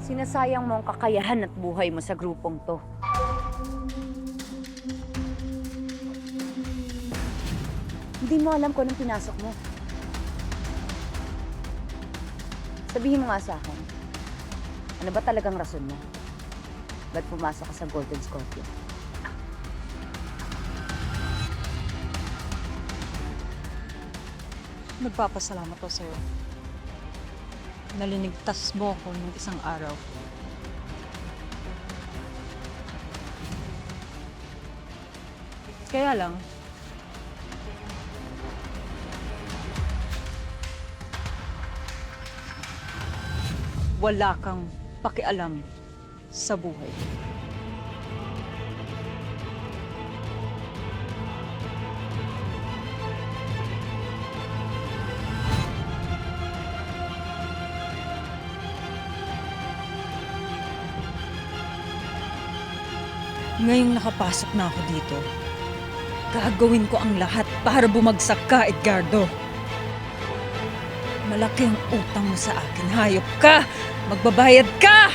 Sinasayang mo ang kakayahan at buhay mo sa grupong to. Hindi mo alam kung anong pinasok mo. Sabihin mo nga sa akin, ano ba talagang rason mo? Ba't pumasok ka sa Golden Scorpion? Nagpapasalamat ako sa'yo. Nalinigtas mo ako nung isang araw. Kaya lang, wala kang pakialam sa buhay. Ngayong nakapasok na ako dito, gagawin ko ang lahat para bumagsak ka, Edgardo. Malaki ang utang mo sa akin, hayop ka! Magbabayad ka!